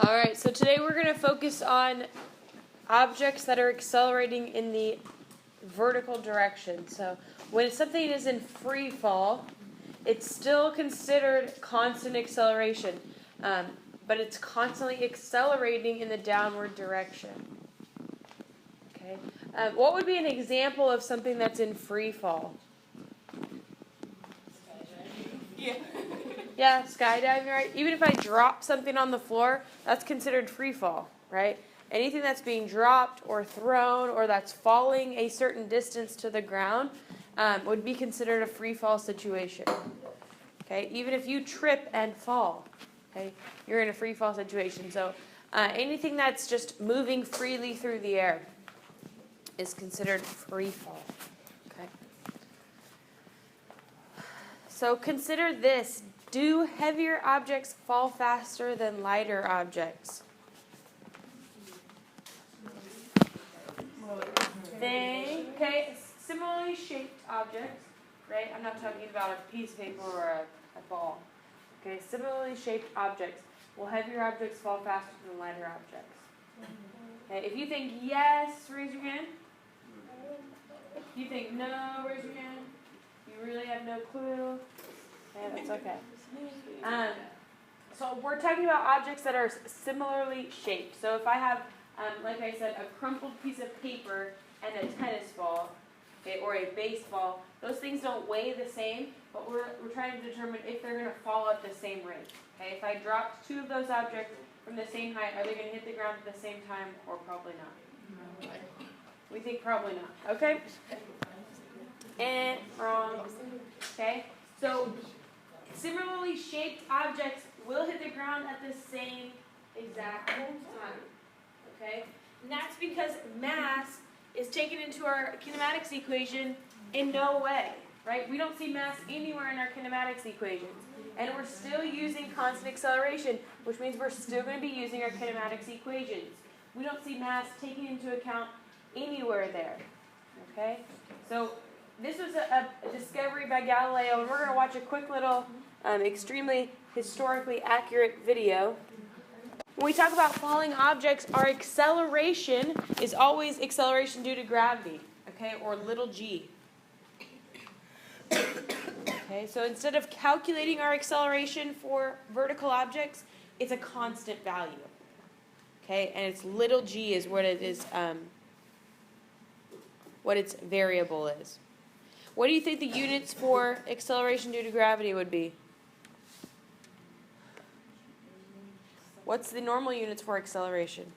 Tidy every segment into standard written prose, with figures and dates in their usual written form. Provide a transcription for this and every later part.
Alright, so today we're going to focus on objects that are accelerating in the vertical direction. So when something is in free fall, it's still considered constant acceleration, but it's constantly accelerating in the downward direction. Okay, what would be an example of something that's in free fall? Yeah, skydiving, right? Even if I drop something on the floor, that's considered free fall, right? Anything that's being dropped or thrown or that's falling a certain distance to the ground would be considered a free fall situation. Okay, even if you trip and fall, okay, you're in a free fall situation. So anything that's just moving freely through the air is considered free fall. Okay. So consider this. Do heavier objects fall faster than lighter objects? Okay, similarly shaped objects, right? I'm not talking about a piece of paper or a ball. Okay, similarly shaped objects. Will heavier objects fall faster than lighter objects? Okay, if you think yes, raise your hand. If you think no, raise your hand. You really have no clue. Okay, that's okay. So we're talking about objects that are similarly shaped. So if I have, like I said, a crumpled piece of paper and a tennis ball, okay, or a baseball, those things don't weigh the same, but we're trying to determine if they're going to fall at the same rate. Okay, if I dropped two of those objects from the same height, are they going to hit the ground at the same time, or probably not? No. We think probably not. Okay? And wrong. Okay? So similarly shaped objects will hit the ground at the same exact time. Okay? And that's because mass is taken into our kinematics equation in no way. Right? We don't see mass anywhere in our kinematics equations. And we're still using constant acceleration, which means we're still going to be using our kinematics equations. We don't see mass taken into account anywhere there. Okay? So this was a discovery by Galileo, and we're going to watch a quick little, extremely historically accurate video. When we talk about falling objects, our acceleration is always acceleration due to gravity, okay, or little g. Okay, so instead of calculating our acceleration for vertical objects, it's a constant value. Okay, and it's little g is what it is, what its variable is. What do you think the units for acceleration due to gravity would be? What's the normal units for acceleration?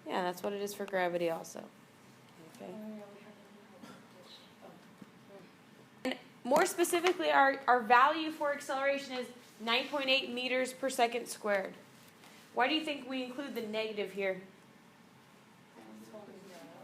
Yeah, that's what it is for gravity also. Okay. And more specifically, our value for acceleration is 9.8 meters per second squared. Why do you think we include the negative here?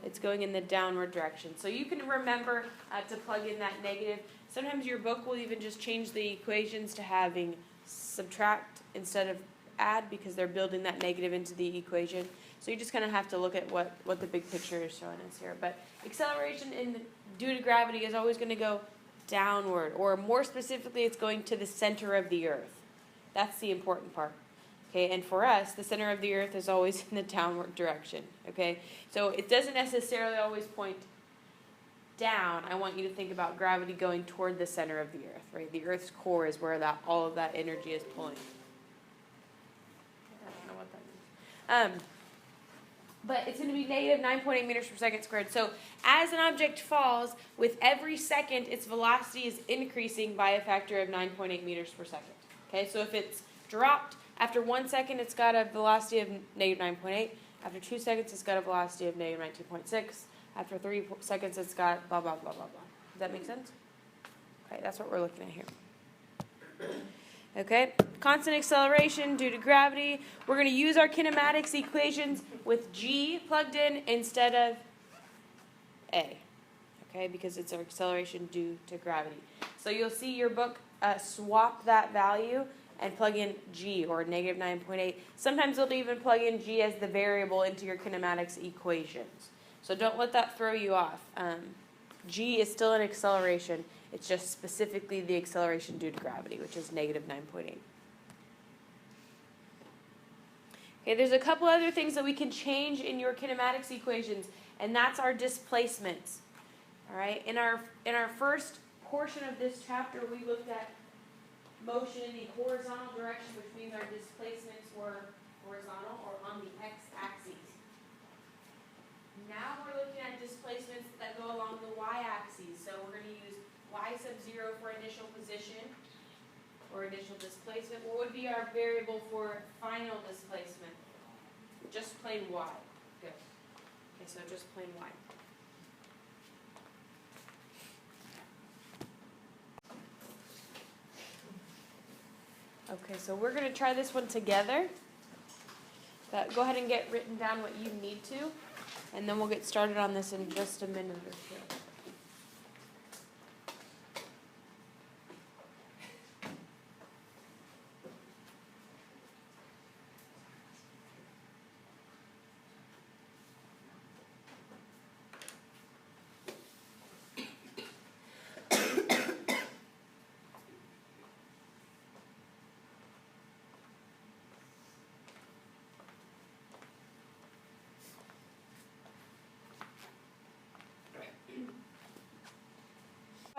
It's going in the downward direction. So you can remember to plug in that negative. Sometimes your book will even just change the equations to having subtract instead of add because they're building that negative into the equation. So you just kind of have to look at what the big picture is showing us here. But acceleration due to gravity is always going to go downward, or more specifically, it's going to the center of the earth. That's the important part. Okay, and for us, the center of the earth is always in the downward direction. Okay, so it doesn't necessarily always point down. I want you to think about gravity going toward the center of the earth, right? The earth's core is where all of that energy is pulling. I don't know what that means. But it's going to be negative 9.8 meters per second squared. So as an object falls, with every second, its velocity is increasing by a factor of 9.8 meters per second. Okay, so if it's dropped, after 1 second, it's got a velocity of negative 9.8. After 2 seconds, it's got a velocity of negative 19.6. After 3 seconds, it's got blah, blah, blah, blah, blah. Does that make sense? Okay, that's what we're looking at here. Okay, constant acceleration due to gravity. We're going to use our kinematics equations with g plugged in instead of a. Okay, because it's our acceleration due to gravity. So you'll see your book swap that value and plug in g, or negative 9.8. Sometimes they'll even plug in g as the variable into your kinematics equations. So don't let that throw you off. G is still an acceleration. It's just specifically the acceleration due to gravity, which is negative 9.8. Okay, there's a couple other things that we can change in your kinematics equations, and that's our displacements. All right, in our first portion of this chapter, we looked at motion in the horizontal direction, which means our displacements were horizontal or on the x-axis. Now we're looking at displacements that go along the y-axis. So we're going to use y sub 0 for initial position or initial displacement. What would be our variable for final displacement? Just plain y. Good. Okay, so just plain y. Okay, so we're going to try this one together. Go ahead and get written down what you need to, and then we'll get started on this in just a minute or two.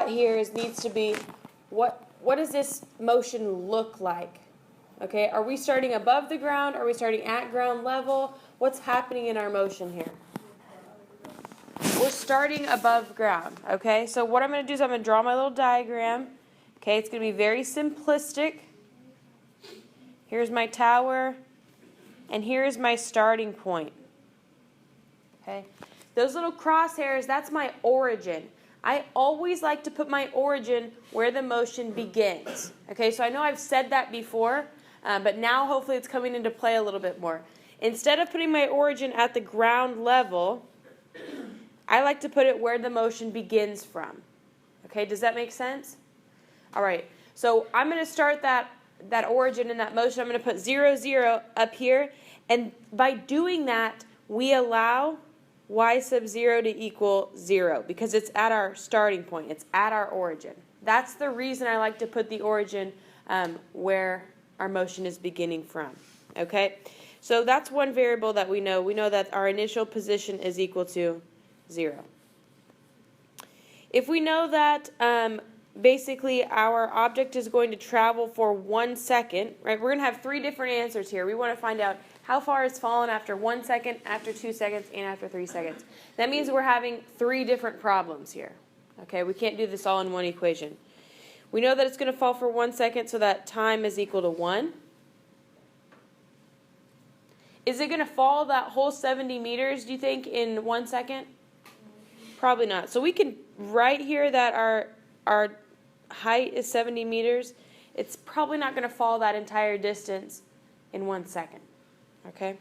Here needs to be what does this motion look like? Okay, are we starting above the ground? Are we starting at ground level? What's happening in our motion here? We're starting above ground. Okay, so what I'm going to do is I'm going to draw my little diagram. Okay, it's going to be very simplistic. Here's my tower, and here's my starting point. Okay, those little crosshairs, that's my origin. I always like to put my origin where the motion begins. Okay, so I know I've said that before, but now hopefully it's coming into play a little bit more. Instead of putting my origin at the ground level, I like to put it where the motion begins from. Okay, does that make sense? All right, so I'm going to start that origin and that motion. I'm going to put 0, 0 up here, and by doing that, we allow y sub 0 to equal 0 because it's at our starting point. It's at our origin. That's the reason I like to put the origin where our motion is beginning from. Okay? So that's one variable that we know. We know that our initial position is equal to 0. If we know that basically our object is going to travel for 1 second, right? We're going to have 3 different answers here. We want to find out how far it's fallen after 1 second, after 2 seconds, and after 3 seconds. That means we're having 3 different problems here. Okay, we can't do this all in one equation. We know that it's going to fall for 1 second, so that time is equal to 1. Is it going to fall that whole 70 meters, do you think, in 1 second? Probably not. So we can write here that our height is 70 meters. It's probably not going to fall that entire distance in 1 second. Okay?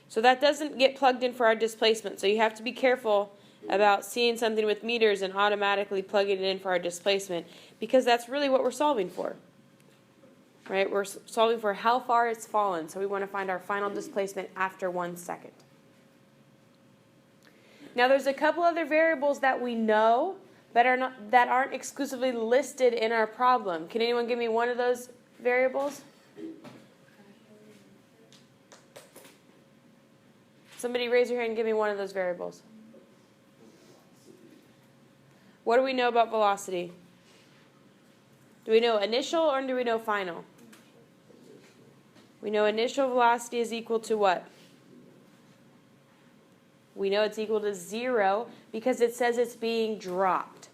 So that doesn't get plugged in for our displacement. So you have to be careful about seeing something with meters and automatically plugging it in for our displacement, because that's really what we're solving for. Right? We're solving for how far it's fallen. So we want to find our final displacement after 1 second. Now there's a couple other variables that we know that aren't exclusively listed in our problem. Can anyone give me one of those variables? Somebody raise your hand and give me one of those variables. What do we know about velocity? Do we know initial or do we know final? We know initial velocity is equal to what? We know it's equal to 0 because it says it's being dropped.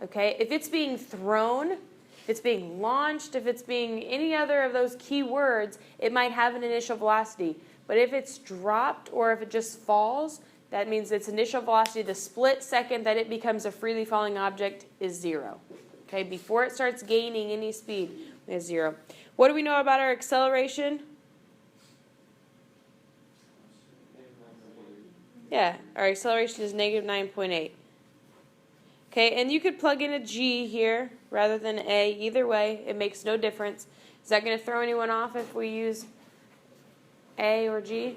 Okay? If it's being thrown, if it's being launched, if it's being any other of those key words, it might have an initial velocity. But if it's dropped or if it just falls, that means its initial velocity, the split second that it becomes a freely falling object, is 0. Okay? Before it starts gaining any speed, it's 0. What do we know about our acceleration? Yeah, our acceleration is negative 9.8. Okay, and you could plug in a G here rather than A. Either way, it makes no difference. Is that going to throw anyone off if we use A or G?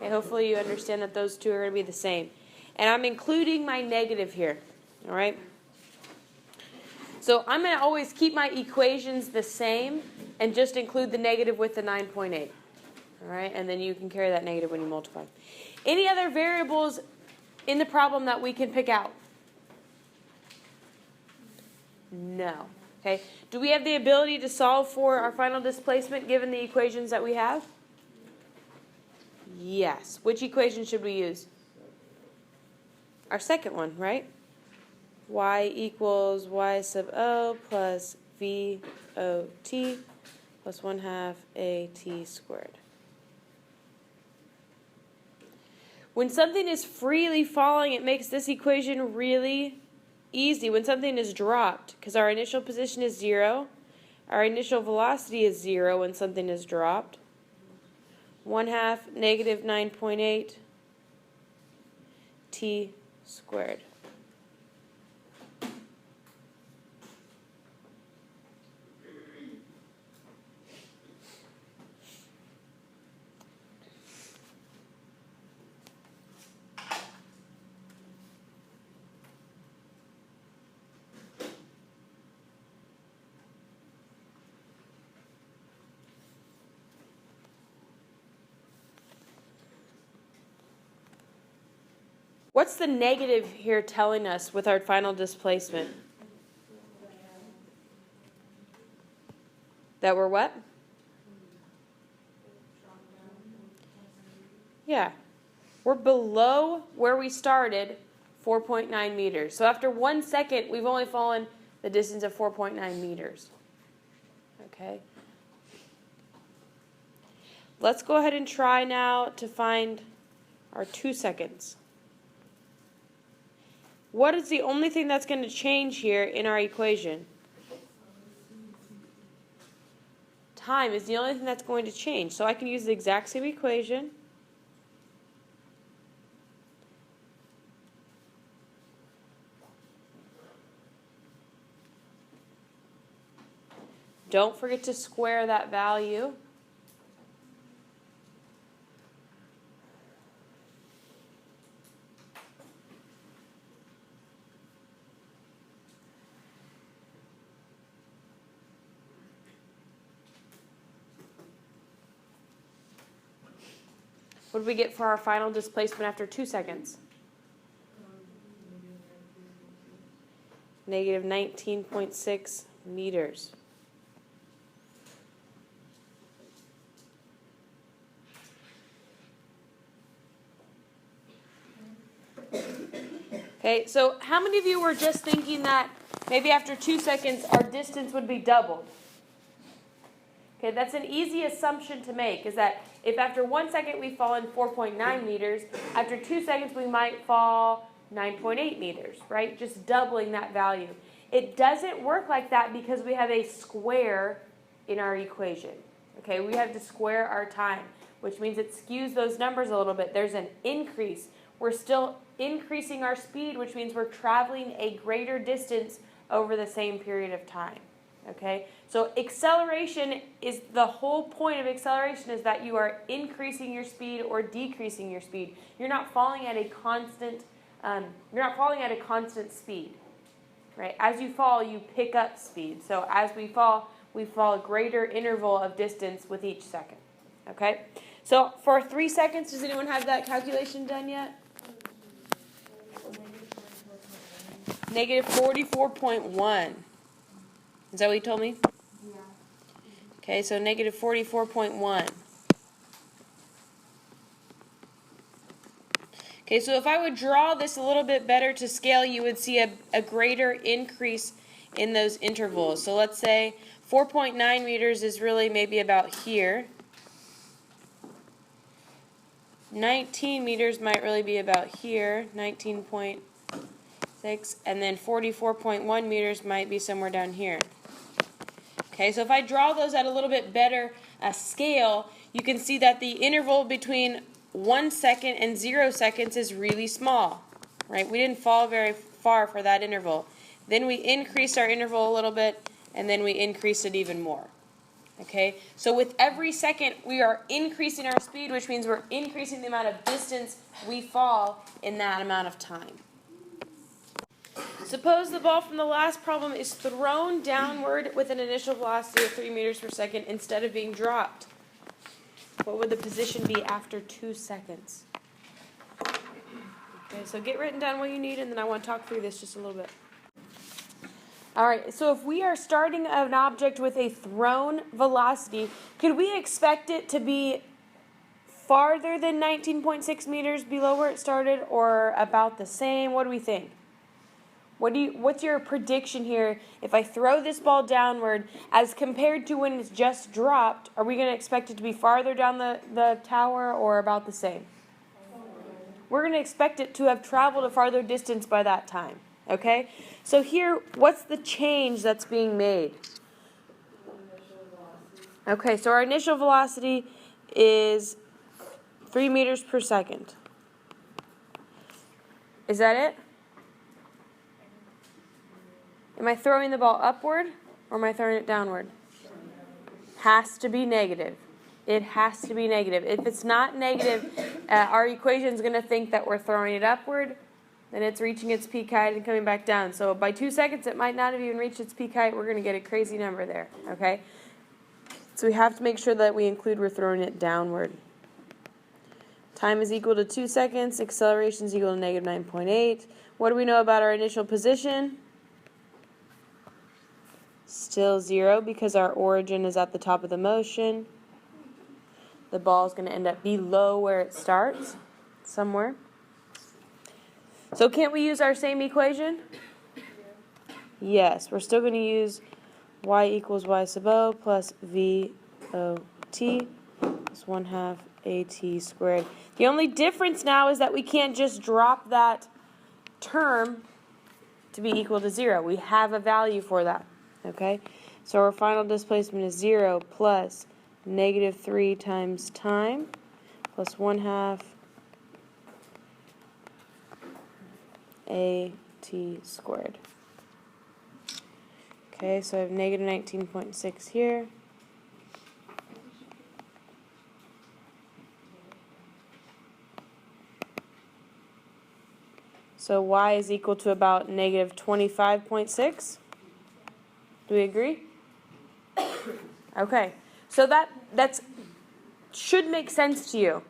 Okay, hopefully you understand that those two are going to be the same. And I'm including my negative here. All right? So I'm going to always keep my equations the same and just include the negative with the 9.8. All right, and then you can carry that negative when you multiply. Any other variables in the problem that we can pick out? No. Okay. Do we have the ability to solve for our final displacement given the equations that we have? Yes. Which equation should we use? Our second one, right? Y equals y sub o plus v o t plus 1/2 a t squared. When something is freely falling, it makes this equation really easy. When something is dropped, because our initial position is 0, our initial velocity is 0 when something is dropped. 1/2 negative 9.8 t squared. What's the negative here telling us with our final displacement? That we're what? Yeah. We're below where we started, 4.9 meters. So after 1 second, we've only fallen the distance of 4.9 meters. Okay. Let's go ahead and try now to find our 2 seconds. What is the only thing that's going to change here in our equation? Time is the only thing that's going to change. So I can use the exact same equation. Don't forget to square that value. What did we get for our final displacement after 2 seconds? Negative 19.6 meters. Okay, so how many of you were just thinking that maybe after 2 seconds our distance would be doubled? Okay, that's an easy assumption to make, is that if after 1 second we've fallen 4.9 meters, after 2 seconds we might fall 9.8 meters, right? Just doubling that value. It doesn't work like that because we have a square in our equation. Okay, we have to square our time, which means it skews those numbers a little bit. There's an increase. We're still increasing our speed, which means we're traveling a greater distance over the same period of time. Okay, so acceleration is the whole point of acceleration, is that you are increasing your speed or decreasing your speed. You're not falling at a constant. Speed, right? As you fall, you pick up speed. So as we fall a greater interval of distance with each second. Okay, so for 3 seconds, does anyone have that calculation done yet? Negative 44.1. Is that what you told me? Yeah. Okay, so negative 44.1. Okay, so if I would draw this a little bit better to scale, you would see a greater increase in those intervals. So let's say 4.9 meters is really maybe about here. 19 meters might really be about here, 19.6, and then 44.1 meters might be somewhere down here. Okay, so if I draw those at a little bit better scale, you can see that the interval between 1 second and 0 seconds is really small, right? We didn't fall very far for that interval. Then we increased our interval a little bit, and then we increased it even more. Okay, so with every second, we are increasing our speed, which means we're increasing the amount of distance we fall in that amount of time. Suppose the ball from the last problem is thrown downward with an initial velocity of 3 meters per second instead of being dropped. What would the position be after 2 seconds? Okay, so get written down what you need, and then I want to talk through this just a little bit. All right, so if we are starting an object with a thrown velocity, could we expect it to be farther than 19.6 meters below where it started, or about the same? What do we think? What's your prediction here? If I throw this ball downward as compared to when it's just dropped, are we going to expect it to be farther down the tower or about the same? We're going to expect it to have traveled a farther distance by that time. Okay? So here, what's the change that's being made? Okay, so our initial velocity is 3 meters per second. Is that it? Am I throwing the ball upward or am I throwing it downward? Has to be negative. It has to be negative. If it's not negative, our equation is going to think that we're throwing it upward, then it's reaching its peak height and coming back down. So by 2 seconds, it might not have even reached its peak height. We're going to get a crazy number there, okay? So we have to make sure that we include we're throwing it downward. Time is equal to 2 seconds. Acceleration is equal to negative 9.8. What do we know about our initial position? Still 0 because our origin is at the top of the motion. The ball is going to end up below where it starts, somewhere. So can't we use our same equation? Yes, we're still going to use y equals y sub o plus v o t plus 1/2 at squared. The only difference now is that we can't just drop that term to be equal to 0. We have a value for that. Okay, so our final displacement is 0 plus negative 3 times time plus 1/2 at squared. Okay, so I have negative 19.6 here. So y is equal to about negative 25.6. Do we agree? Okay, so that's should make sense to you,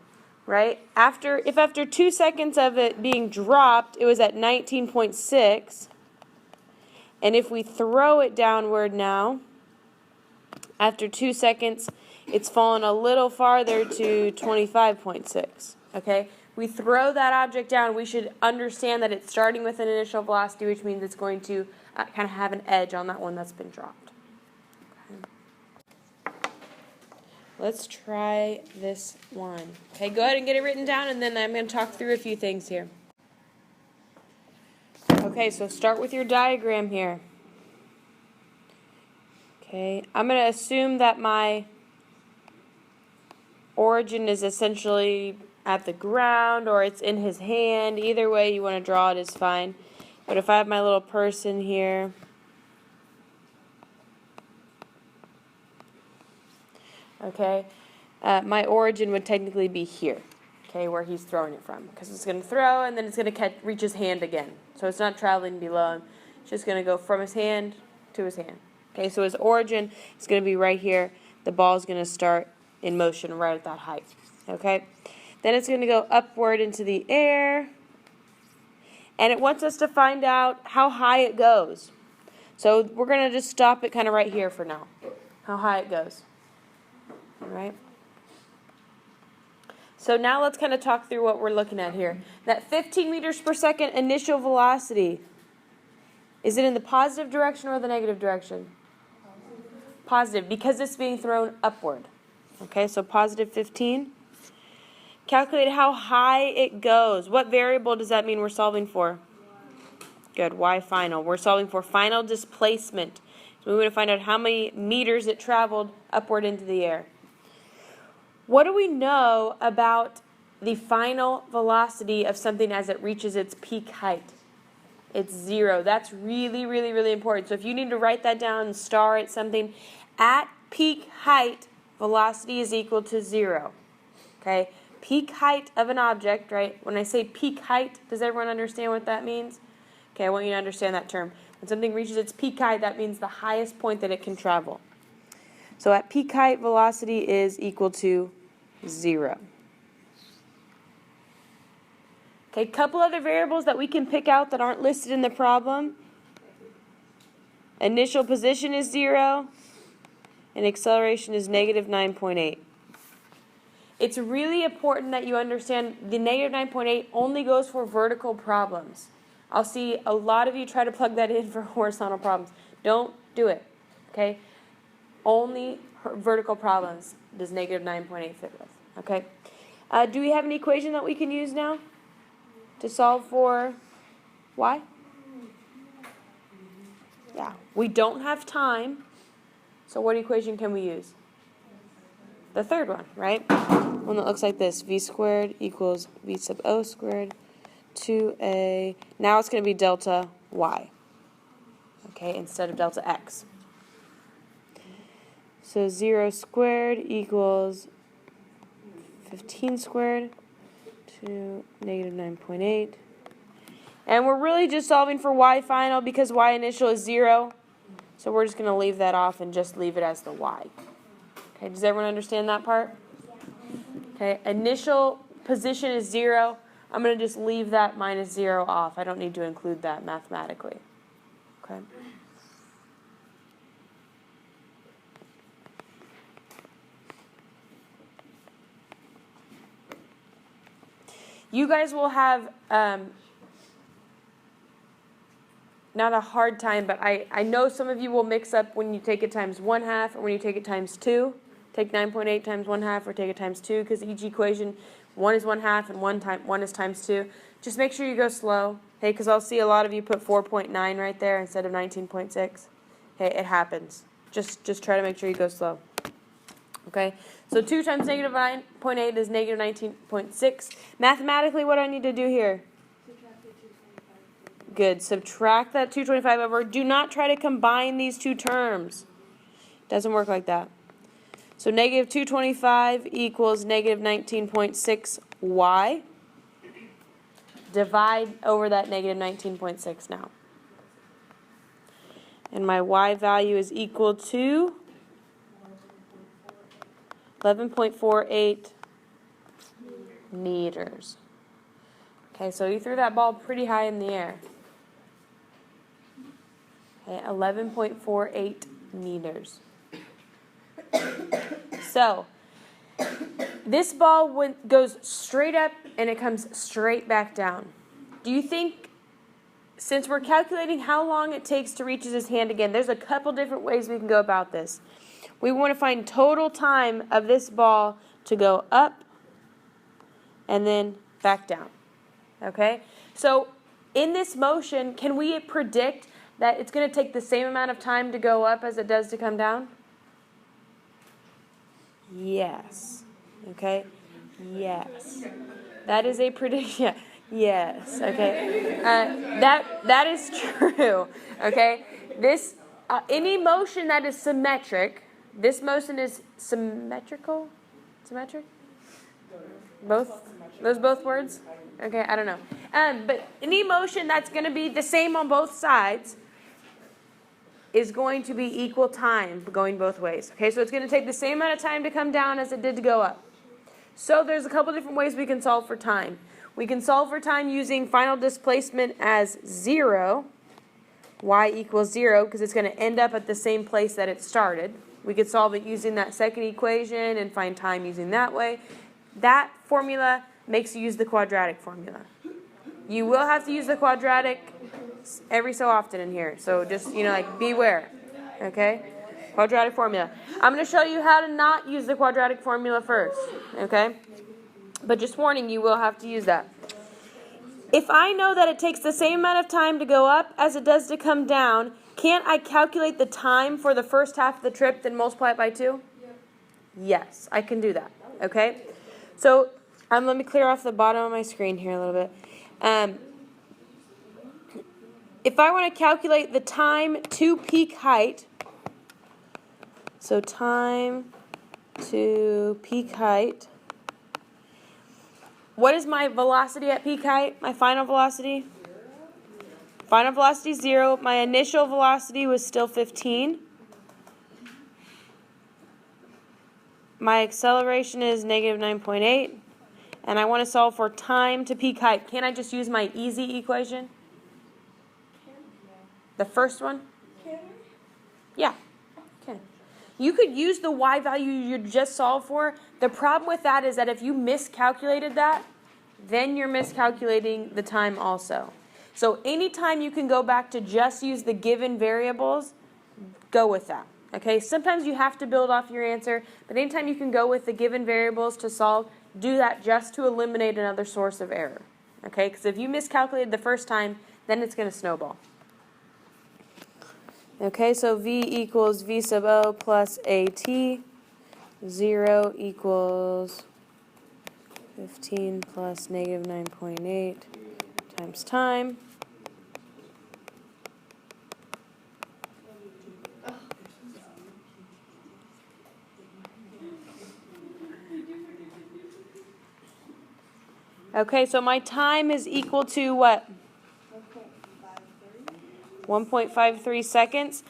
right? If after 2 seconds of it being dropped, it was at 19.6, and if we throw it downward now, after 2 seconds, it's fallen a little farther to 25.6, okay? We throw that object down, we should understand that it's starting with an initial velocity, which means it's going to kind of have an edge on that one that's been dropped. Okay. Let's try this one. Okay, go ahead and get it written down, and then I'm going to talk through a few things here. Okay, so start with your diagram here. Okay, I'm going to assume that my origin is essentially at the ground or it's in his hand. Either way you want to draw it is fine. But if I have my little person here, okay, my origin would technically be here, okay, where he's throwing it from, because it's going to throw and then it's going to reach his hand again. So it's not traveling below him. It's just going to go from his hand to his hand. Okay, so his origin is going to be right here. The ball is going to start in motion right at that height. Okay, then it's going to go upward into the air. And it wants us to find out how high it goes. So we're going to just stop it kind of right here for now. How high it goes. All right. So now let's kind of talk through what we're looking at here. That 15 meters per second initial velocity, is it in the positive direction or the negative direction? Positive, because it's being thrown upward. Okay, so positive 15. Calculate how high it goes. What variable does that mean we're solving for? Good, y final. We're solving for final displacement. So we want to find out how many meters it traveled upward into the air. What do we know about the final velocity of something as it reaches its peak height? It's 0. That's really, really, really important. So if you need to write that down and star it, something at peak height, velocity is equal to 0. Okay? Peak height of an object, right? When I say peak height, does everyone understand what that means? Okay, I want you to understand that term. When something reaches its peak height, that means the highest point that it can travel. So at peak height, velocity is equal to 0. Okay, couple other variables that we can pick out that aren't listed in the problem. Initial position is 0, and acceleration is negative 9.8. It's really important that you understand the negative 9.8 only goes for vertical problems. I'll see a lot of you try to plug that in for horizontal problems. Don't do it, okay? Only vertical problems does negative 9.8 fit with, okay? Do we have an equation that we can use now to solve for y? Yeah, we don't have time, so what equation can we use? The third one, right? One that looks like this, v squared equals v sub o squared 2a. Now it's going to be delta y, okay, instead of delta x. So 0 squared equals 15 squared to negative 9.8. And we're really just solving for y final because y initial is 0. So we're just going to leave that off and just leave it as the y. Okay, does everyone understand that part? Okay, initial position is 0. I'm going to just leave that minus 0 off. I don't need to include that mathematically. Okay. You guys will have not a hard time, but I know some of you will mix up when you take it times 1/2 or when you take it times 2. Take 9.8 times 1/2 or take it times 2 because each equation, one is 1/2 and one is times 2. Just make sure you go slow, okay, because I'll see a lot of you put 4.9 right there instead of 19.6. Okay, it happens. Just try to make sure you go slow. Okay, so 2 times negative 9.8 is negative 19.6. Mathematically, what do I need to do here? Good. Subtract that 225 over. Do not try to combine these two terms. Doesn't work like that. So negative 225 equals negative 19.6y. Divide over that negative 19.6 now. And my y value is equal to 11.48 meters. Okay, so you threw that ball pretty high in the air. Okay, 11.48 meters. So, this ball goes straight up and it comes straight back down. Do you think, since we're calculating how long it takes to reach his hand again, there's a couple different ways we can go about this. We want to find total time of this ball to go up and then back down. Okay? So, in this motion, can we predict that it's going to take the same amount of time to go up as it does to come down? Yes. Okay? Yes. That is a prediction. Yes. Okay. That is true. Okay? This any motion that is symmetric, this motion is symmetrical? Symmetric? Both? Those both words? Okay, I don't know. But any motion that's going to be the same on both sides is going to be equal time going both ways. Okay, so it's going to take the same amount of time to come down as it did to go up. So there's a couple different ways we can solve for time. We can solve for time using final displacement as 0, y equals 0, because it's going to end up at the same place that it started. We could solve it using that second equation and find time using that way. That formula makes you use the quadratic formula. You will have to use the quadratic every so often in here. So just, beware. Okay? Quadratic formula. I'm going to show you how to not use the quadratic formula first. Okay? But just warning, you will have to use that. If I know that it takes the same amount of time to go up as it does to come down, can't I calculate the time for the first half of the trip, then multiply it by 2? Yes, I can do that. Okay? So, let me clear off the bottom of my screen here a little bit. If I want to calculate the time to peak height, so time to peak height, what is my velocity at peak height, my final velocity? Final velocity is 0. My initial velocity was still 15. my acceleration is negative 9.8, and I want to solve for time to peak height. Can't I just use my easy equation? The first one? Yeah. Okay. You could use the y value you just solved for. The problem with that is that if you miscalculated that, then you're miscalculating the time also. So anytime you can go back to just use the given variables, go with that. Okay, sometimes you have to build off your answer, but anytime you can go with the given variables to solve, do that just to eliminate another source of error. Okay, because if you miscalculated the first time, then it's going to snowball. Okay, so V equals V sub O plus AT. 0 equals 15 plus negative 9.8 times time. Okay, so my time is equal to what? 1.53 seconds.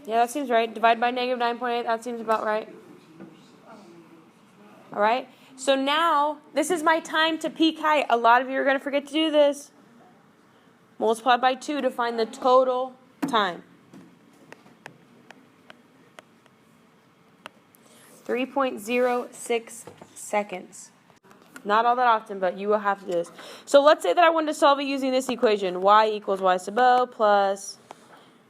Yeah, that seems right. Divide by negative 9.8, that seems about right. All right, so now this is my time to peak height. A lot of you are going to forget to do this. Multiply by 2 to find the total time. 3.06 seconds. Not all that often, but you will have to do this. So let's say that I wanted to solve it using this equation. Y equals Y sub O plus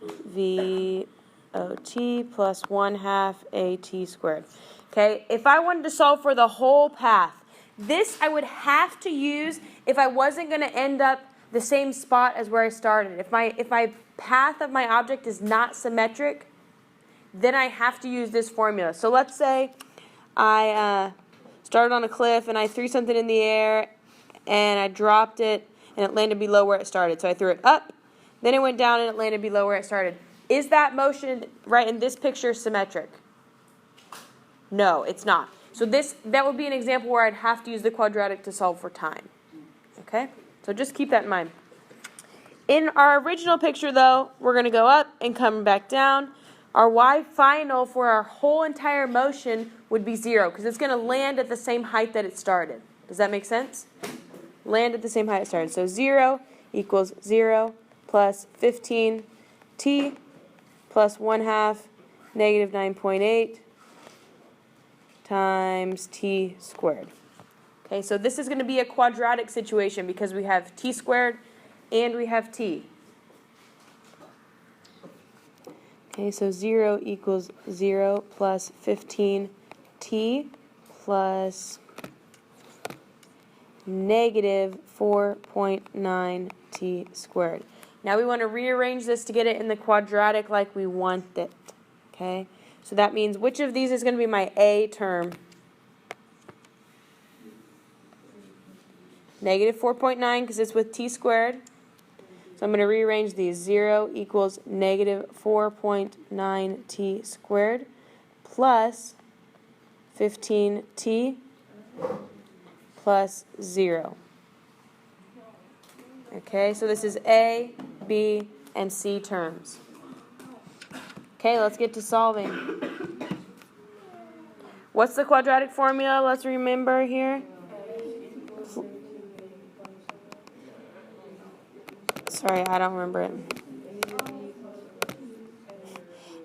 V O T plus 1/2 AT squared. Okay, if I wanted to solve for the whole path, this I would have to use if I wasn't going to end up the same spot as where I started. If my path of my object is not symmetric, then I have to use this formula. So let's say I started on a cliff and I threw something in the air and I dropped it and it landed below where it started. So I threw it up, then it went down and it landed below where it started. Is that motion right in this picture symmetric? No, it's not. So that would be an example where I'd have to use the quadratic to solve for time. Okay? So just keep that in mind. In our original picture though, we're going to go up and come back down. Our y final for our whole entire motion would be 0 because it's going to land at the same height that it started. Does that make sense? Land at the same height it started. So 0 equals 0 plus 15t plus 1/2 negative 9.8 times t squared. Okay, so this is going to be a quadratic situation because we have t squared and we have t. Okay, so 0 equals 0 plus 15t plus negative 4.9t squared. Now we want to rearrange this to get it in the quadratic like we want it. Okay, so that means which of these is going to be my A term? Negative 4.9 because it's with t squared. So I'm going to rearrange these. 0 equals negative 4.9t squared plus 15t plus 0. Okay, so this is A, B, and C terms. Okay, let's get to solving. What's the quadratic formula? Let's remember here. Sorry, I don't remember it.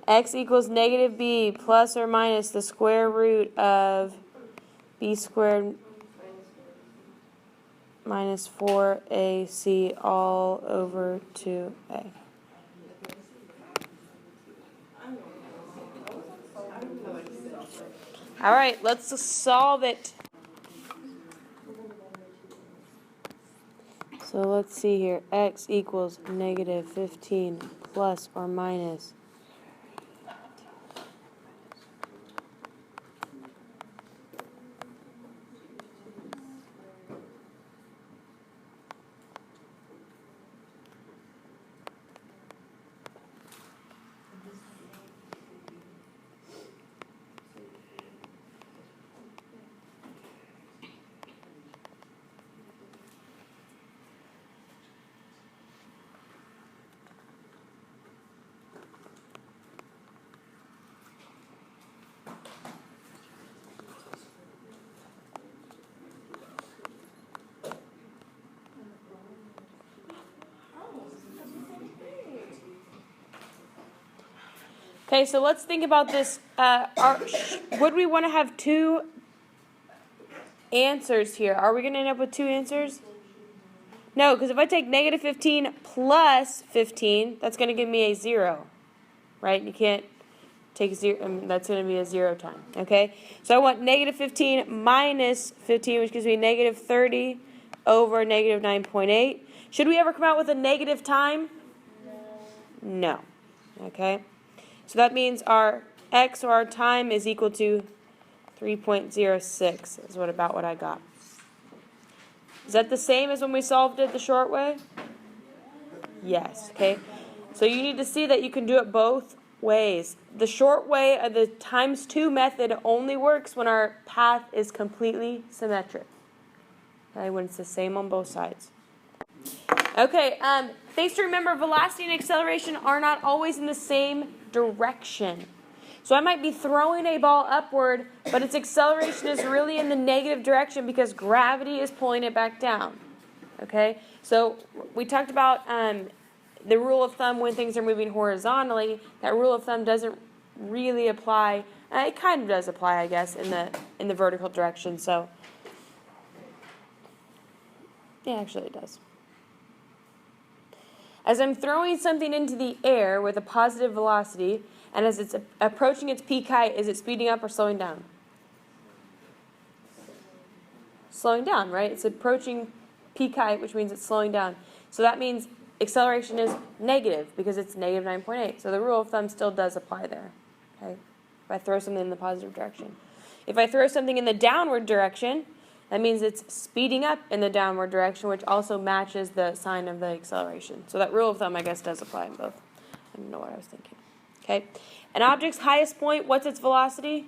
X equals negative b plus or minus the square root of b squared minus 4ac all over 2a. All right, let's solve it. So let's see here. X equals negative 15 plus or minus . Okay, so let's think about this. Would we want to have two answers here? Are we going to end up with two answers? No, because if I take negative 15 plus 15, that's going to give me a 0, right? You can't take 0, that's going to be a 0 time, okay? So I want negative 15 minus 15, which gives me negative 30 over negative 9.8. Should we ever come out with a negative time? No. Okay? So that means our x, or our time, is equal to 3.06 is about what I got. Is that the same as when we solved it the short way? Yes. Okay? So you need to see that you can do it both ways. The short way of the times 2 method only works when our path is completely symmetric. Okay? When it's the same on both sides. Okay, things to remember: velocity and acceleration are not always in the same direction. So I might be throwing a ball upward, but its acceleration is really in the negative direction because gravity is pulling it back down. Okay, so we talked about the rule of thumb when things are moving horizontally. That rule of thumb doesn't really apply. It kind of does apply, I guess, in the vertical direction. So yeah, actually it does. As I'm throwing something into the air with a positive velocity, and as it's approaching its peak height, is it speeding up or slowing down? Slowing down, right? It's approaching peak height, which means it's slowing down. So that means acceleration is negative because it's negative 9.8. So the rule of thumb still does apply there. Okay? If I throw something in the positive direction. If I throw something in the downward direction, that means it's speeding up in the downward direction, which also matches the sign of the acceleration. So that rule of thumb, I guess, does apply in both. I don't know what I was thinking. Okay. An object's highest point, what's its velocity?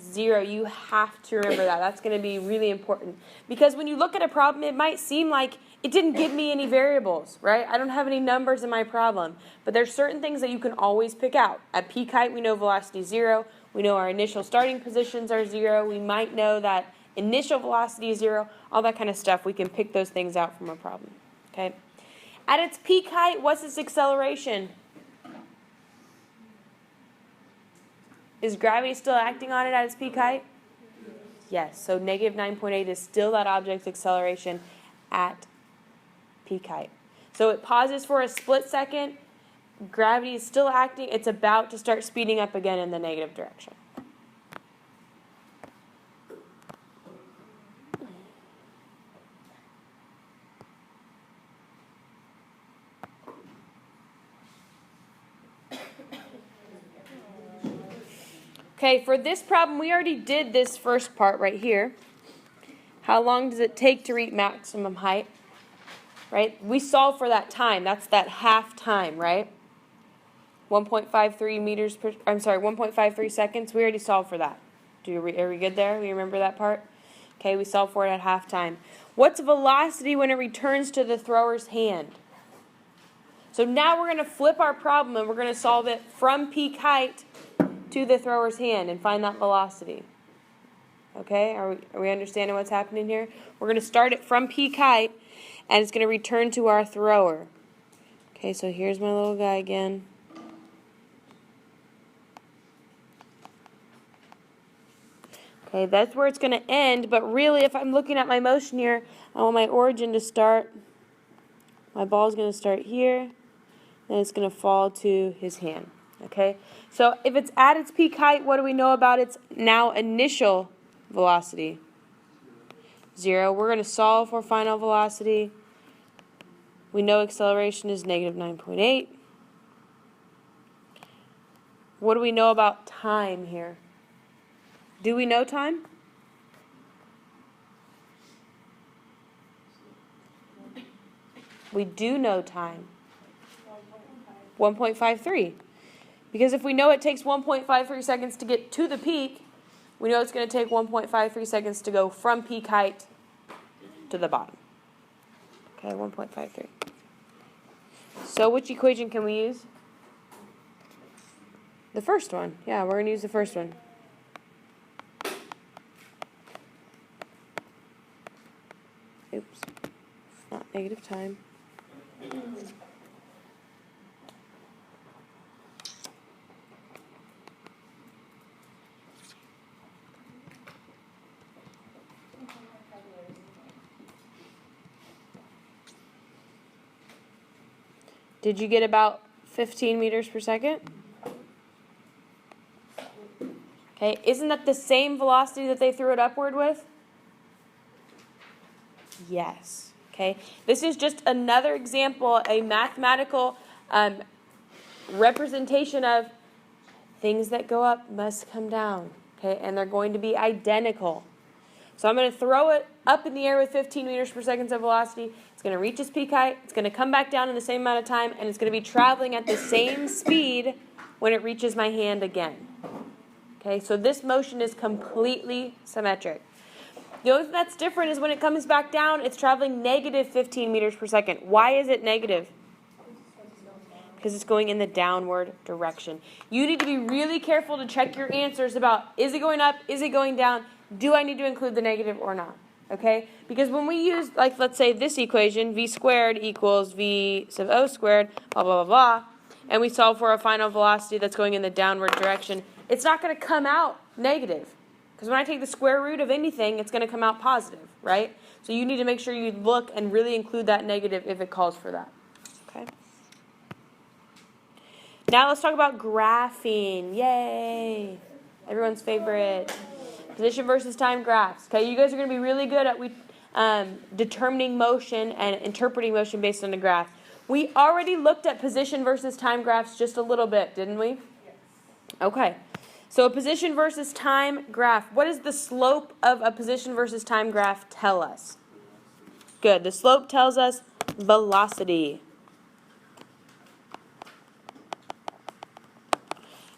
0. You have to remember that. That's going to be really important. Because when you look at a problem, it might seem like it didn't give me any variables, right? I don't have any numbers in my problem. But there's certain things that you can always pick out. At peak height, we know velocity is 0. We know our initial starting positions are 0. We might know that initial velocity is 0, all that kind of stuff. We can pick those things out from a problem. Okay. At its peak height, what's its acceleration? Is gravity still acting on it at its peak height? Yes. So negative 9.8 is still that object's acceleration at peak height. So it pauses for a split second. Gravity is still acting. It's about to start speeding up again in the negative direction. Okay, for this problem, we already did this first part right here. How long does it take to reach maximum height? Right? We solve for that time. That's that half time, right? 1.53 seconds. We already solved for that. Are we good there? We remember that part? Okay, we solve for it at half time. What's velocity when it returns to the thrower's hand? So now we're going to flip our problem and we're going to solve it from peak height to the thrower's hand and find that velocity. Okay, are we understanding what's happening here? We're going to start it from peak height and it's going to return to our thrower. Okay, so here's my little guy again. Okay, that's where it's going to end, but really if I'm looking at my motion here, I want my origin to start. My ball's going to start here, and it's going to fall to his hand. Okay, so if it's at its peak height, what do we know about its now initial velocity? 0. We're going to solve for final velocity. We know acceleration is negative 9.8. What do we know about time here? Do we know time? We do know time. 1.53. Because if we know it takes 1.53 seconds to get to the peak, we know it's going to take 1.53 seconds to go from peak height to the bottom. Okay, 1.53. So which equation can we use? The first one. Yeah, we're going to use the first one. Oops. Not negative time. Did you get about 15 meters per second? Okay, isn't that the same velocity that they threw it upward with? Yes. Okay, this is just another example, a mathematical representation of things that go up must come down. Okay, and they're going to be identical. So I'm going to throw it up in the air with 15 meters per second of velocity. It's going to reach its peak height. It's going to come back down in the same amount of time, and it's going to be traveling at the same speed when it reaches my hand again. Okay, so this motion is completely symmetric. The only thing that's different is when it comes back down, it's traveling negative 15 meters per second. Why is it negative? Because it's going in the downward direction. You need to be really careful to check your answers about, is it going up, is it going down, do I need to include the negative or not? Okay? Because when we use, like, let's say this equation, v squared equals v sub o squared, blah, blah, blah, blah, and we solve for a final velocity that's going in the downward direction, it's not going to come out negative. Because when I take the square root of anything, it's going to come out positive, right? So you need to make sure you look and really include that negative if it calls for that. Okay? Now let's talk about graphing. Yay! Everyone's favorite. Position versus time graphs. Okay, you guys are going to be really good at determining motion and interpreting motion based on a graph. We already looked at position versus time graphs just a little bit, didn't we? Yes. Okay. So a position versus time graph. What does the slope of a position versus time graph tell us? Good. The slope tells us velocity.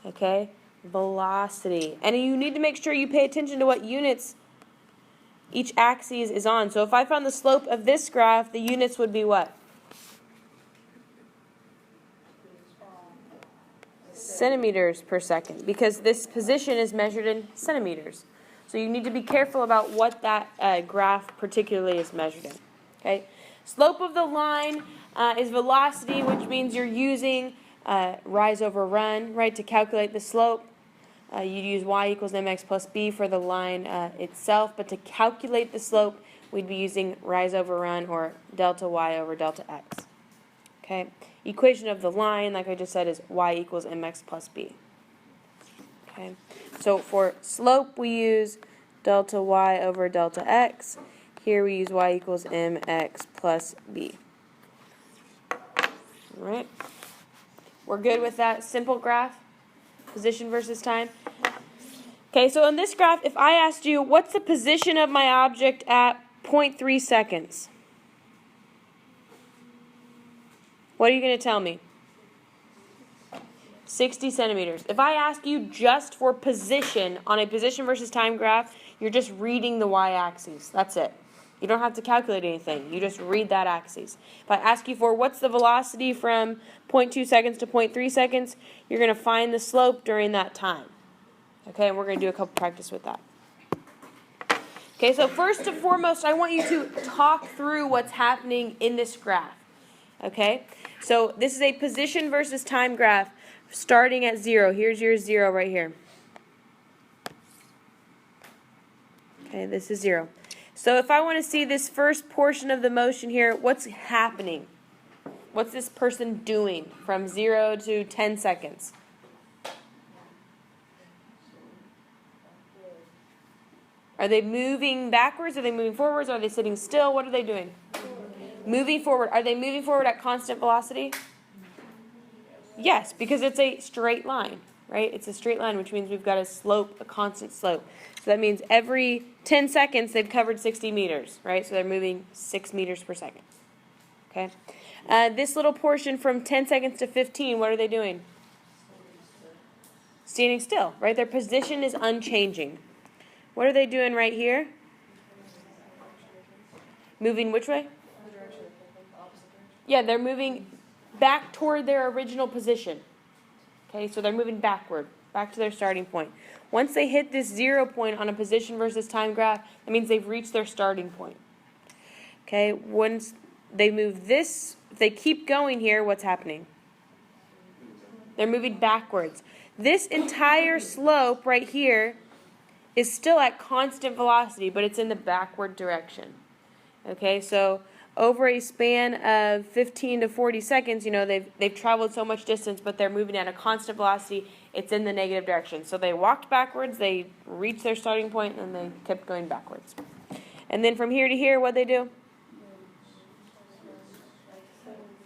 Okay? Velocity. And you need to make sure you pay attention to what units each axis is on. So if I found the slope of this graph, the units would be what? Centimeters per second, because this position is measured in centimeters. So you need to be careful about what that graph particularly is measured in. Okay? Slope of the line is velocity, which means you're using rise over run, right, to calculate the slope. You'd use y equals mx plus b for the line itself, but to calculate the slope, we'd be using rise over run or delta y over delta x. Okay? Equation of the line, like I just said, is y equals mx plus b. Okay? So for slope, we use delta y over delta x. Here we use y equals mx plus b. All right? We're good with that simple graph? Position versus time? Okay, so in this graph, if I asked you, what's the position of my object at 0.3 seconds? What are you going to tell me? 60 centimeters. If I ask you just for position on a position versus time graph, you're just reading the y-axis. That's it. You don't have to calculate anything. You just read that axis. If I ask you for what's the velocity from 0.2 seconds to 0.3 seconds, you're going to find the slope during that time. Okay, and we're going to do a couple practice with that. Okay, so first and foremost, I want you to talk through what's happening in this graph. Okay, so this is a position versus time graph starting at 0. Here's your 0 right here. Okay, this is 0. So if I want to see this first portion of the motion here, what's happening? What's this person doing from 0 to 10 seconds? Are they moving backwards? Are they moving forwards? Are they sitting still? What are they doing? Moving forward. Are they moving forward at constant velocity? Yes, because it's a straight line, right? It's a straight line, which means we've got a slope, a constant slope. So that means every 10 seconds they've covered 60 meters, right? So they're moving 6 meters per second. Okay? This little portion from 10 seconds to 15, what are they doing? Standing still, right? Their position is unchanging. What are they doing right here? Moving which way? Yeah, they're moving back toward their original position. Okay, so they're moving backward, back to their starting point. Once they hit this 0 point on a position versus time graph, that means they've reached their starting point. Okay, once they move this, if they keep going here, what's happening? They're moving backwards. This entire slope right here is still at constant velocity, but it's in the backward direction. Okay, so over a span of 15 to 40 seconds, you know, they've traveled so much distance, but they're moving at a constant velocity, it's in the negative direction. So they walked backwards, they reached their starting point, and they kept going backwards. And then from here to here, what'd they do?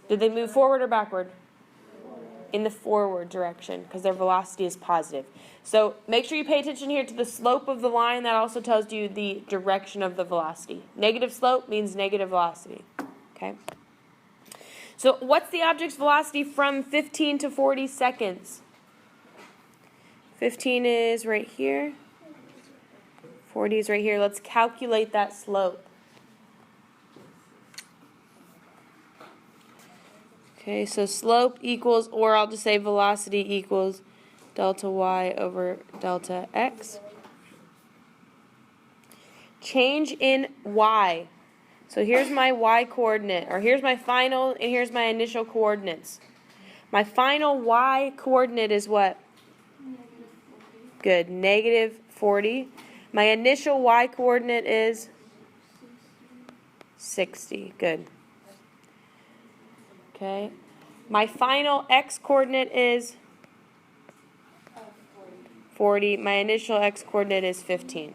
Did they move forward or backward? In the forward direction, because their velocity is positive. So make sure you pay attention here to the slope of the line. That also tells you the direction of the velocity. Negative slope means negative velocity. Okay. So what's the object's velocity from 15 to 40 seconds? 15 is right here. 40 is right here. Let's calculate that slope. Okay, so slope equals, or I'll just say velocity equals delta y over delta x. Change in y. So here's my y coordinate, or here's my final, and here's my initial coordinates. My final y coordinate is what? Good, negative 40. My initial y coordinate is 60. Good. Okay. My final x coordinate is 40. My initial x coordinate is 15.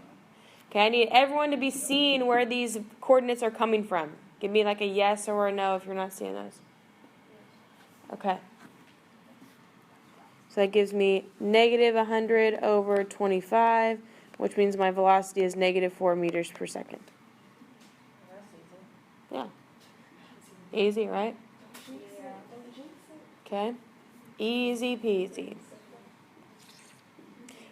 Okay, I need everyone to be seeing where these coordinates are coming from. Give me like a yes or a no if you're not seeing those. Okay. So that gives me negative 100 over 25, which means my velocity is negative 4 meters per second. Yeah. Easy, right? Okay. Easy peasy.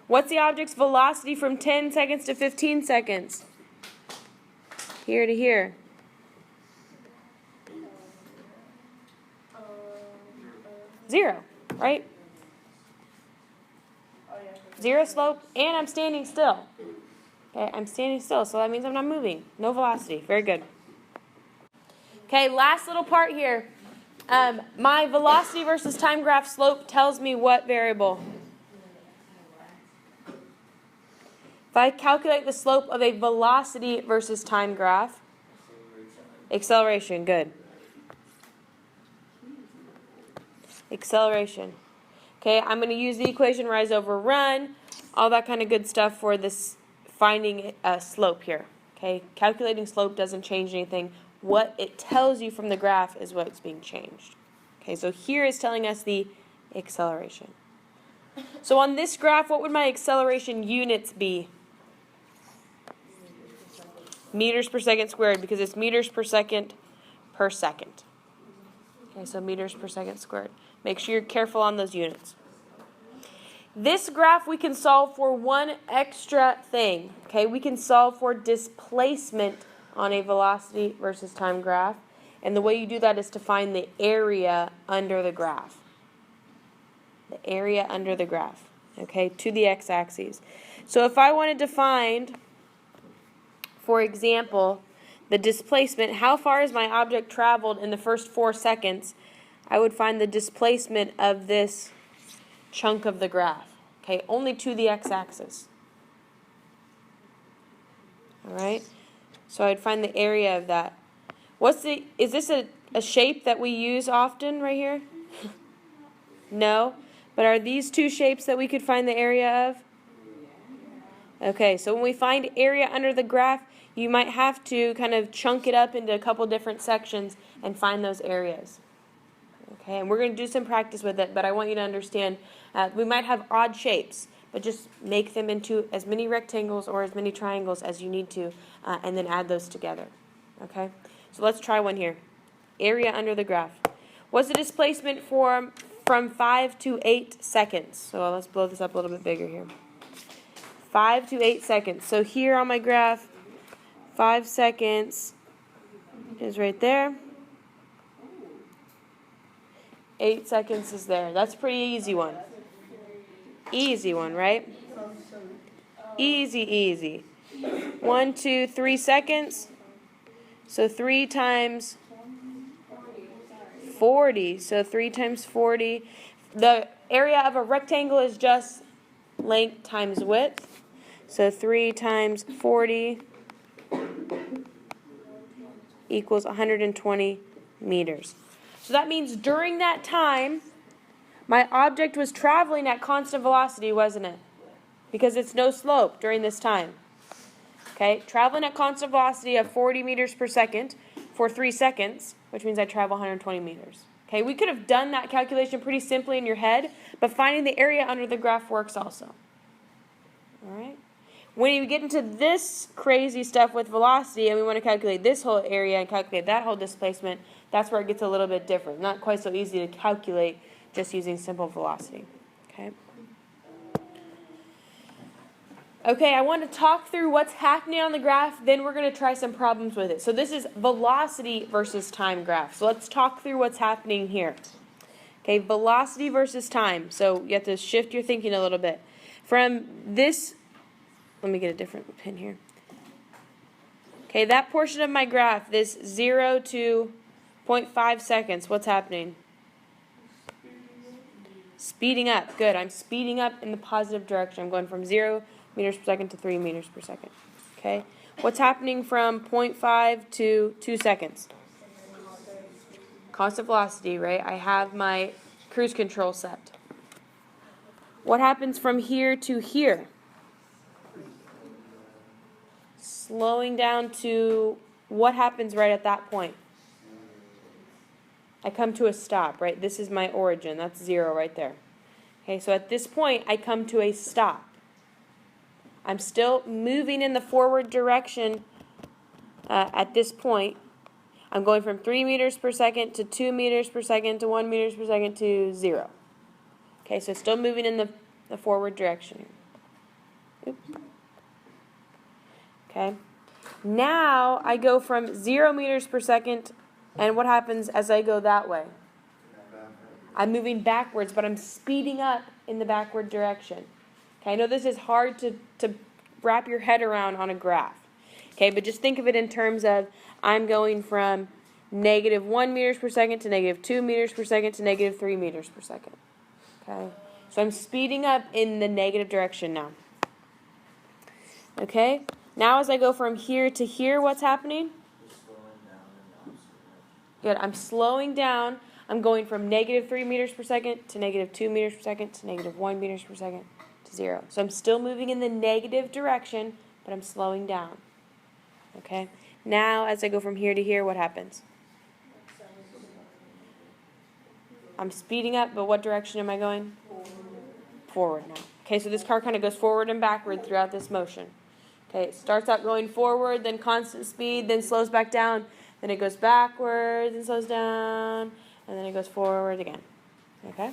What's the object's velocity from 10 seconds to 15 seconds? Here to here. Zero, right? Zero slope, and I'm standing still. Okay, I'm standing still, so that means I'm not moving. No velocity. Very good. Okay, last little part here. My velocity versus time graph slope tells me what variable? If I calculate the slope of a velocity versus time graph, acceleration, good. Acceleration. Okay, I'm going to use the equation rise over run, all that kind of good stuff for this finding a slope here. Okay, calculating slope doesn't change anything. What it tells you from the graph is what's being changed. Okay, so here is telling us the acceleration. So on this graph, what would my acceleration units be? Meters per second squared, because it's meters per second per second. Okay, so meters per second squared. Make sure you're careful on those units. This graph we can solve for one extra thing. Okay, we can solve for displacement on a velocity versus time graph. And the way you do that is to find the area under the graph. The area under the graph. Okay, to the x-axis. So if I wanted to find, for example, the displacement, how far has my object traveled in the first 4 seconds, I would find the displacement of this chunk of the graph. Okay, only to the x-axis. All right, so I'd find the area of that. Is this a shape that we use often right here? No, but are these two shapes that we could find the area of? Okay, so when we find area under the graph, you might have to kind of chunk it up into a couple different sections and find those areas. Okay, and we're going to do some practice with it, but I want you to understand we might have odd shapes, but just make them into as many rectangles or as many triangles as you need to, and then add those together. Okay, so let's try one here. Area under the graph. What's the displacement from 5 to 8 seconds? So let's blow this up a little bit bigger here. 5 to 8 seconds. So here on my graph, 5 seconds is right there. 8 seconds is there. That's a pretty easy one. Easy one, right? Easy, easy. 1, 2, 3 seconds. So 3 times 40. So 3 times 40. The area of a rectangle is just length times width. So 3 times 40 equals 120 meters. So that means during that time, my object was traveling at constant velocity, wasn't it? Because it's no slope during this time. Okay, traveling at constant velocity of 40 meters per second for 3 seconds, which means I travel 120 meters. Okay, we could have done that calculation pretty simply in your head, but finding the area under the graph works also. All right? When you get into this crazy stuff with velocity and we want to calculate this whole area and calculate that whole displacement, that's where it gets a little bit different. Not quite so easy to calculate just using simple velocity. Okay? Okay, I want to talk through what's happening on the graph, then we're going to try some problems with it. So this is velocity versus time graph. So let's talk through what's happening here. Okay, velocity versus time. So you have to shift your thinking a little bit. From this, let me get a different pin here. Okay, that portion of my graph, this 0 to 0.5 seconds, what's happening? Speeding up. Good, I'm speeding up in the positive direction. I'm going from 0 meters per second to 3 meters per second. Okay, what's happening from 0.5 to 2 seconds? Constant velocity, right? I have my cruise control set. What happens from here to here? Slowing down to what happens right at that point? I come to a stop, right? This is my origin. That's 0 right there. Okay, so at this point, I come to a stop. I'm still moving in the forward direction at this point. I'm going from 3 meters per second to 2 meters per second to 1 meters per second to 0. Okay, so still moving in the forward direction. Oops. Okay. Now I go from 0 meters per second, and what happens as I go that way? I'm moving backwards, but I'm speeding up in the backward direction. Okay, I know this is hard to wrap your head around on a graph. Okay, but just think of it in terms of I'm going from negative 1 meters per second to negative 2 meters per second to negative 3 meters per second. Okay, so I'm speeding up in the negative direction now. Okay, now as I go from here to here, what's happening? Good, I'm slowing down. I'm going from negative 3 meters per second to negative 2 meters per second to negative 1 meters per second. 0. So I'm still moving in the negative direction, but I'm slowing down. Okay? Now, as I go from here to here, what happens? I'm speeding up, but what direction am I going? Forward now. Okay, so this car kind of goes forward and backward throughout this motion. Okay, it starts out going forward, then constant speed, then slows back down, then it goes backwards and slows down, and then it goes forward again. Okay?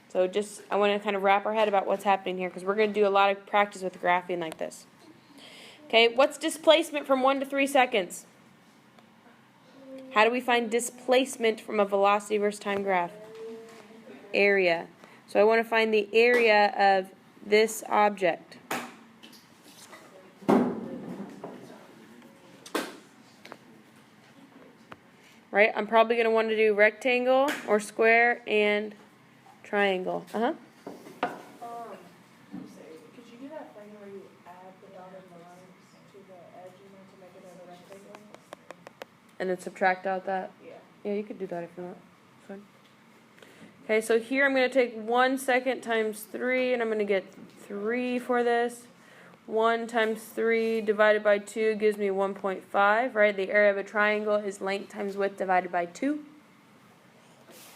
So just, I want to kind of wrap our head about what's happening here because we're going to do a lot of practice with graphing like this. Okay, what's displacement from 1 to 3 seconds? How do we find displacement from a velocity versus time graph? Area. So I want to find the area of this object. Right, I'm probably going to want to do rectangle or square and triangle. Could you do that thing where you add the dotted lines to the edge to make it a rectangle? And then subtract out that? Yeah. Yeah, you could do that if you want. It's fine. Okay, so here I'm going to take 1 second times 3, and I'm going to get 3 for this. 1 times 3 divided by 2 gives me 1.5, right? The area of a triangle is length times width divided by 2.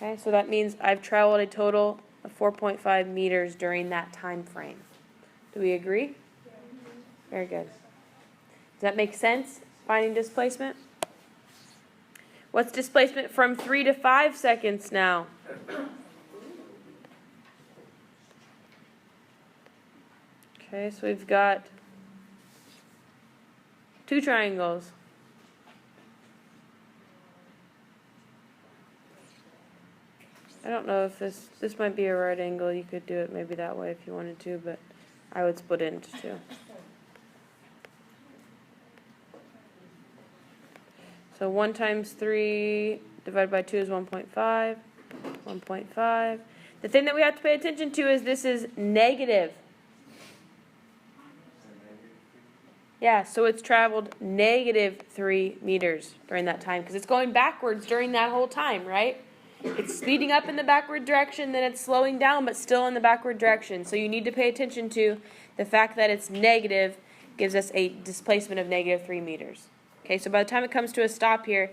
Okay, so that means I've traveled a total of 4.5 meters during that time frame. Do we agree? Very good. Does that make sense, finding displacement? What's displacement from 3 to 5 seconds now? Okay, so we've got 2 triangles. I don't know if this might be a right angle. You could do it maybe that way if you wanted to, but I would split it into 2. So 1 times 3 divided by 2 is 1.5. 1.5. The thing that we have to pay attention to is this is negative. Yeah, so it's traveled negative 3 meters during that time because it's going backwards during that whole time, right? It's speeding up in the backward direction, then it's slowing down, but still in the backward direction. So you need to pay attention to the fact that it's negative gives us a displacement of negative 3 meters. Okay, so by the time it comes to a stop here,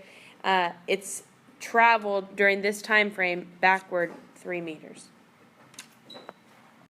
it's traveled during this time frame backward 3 meters.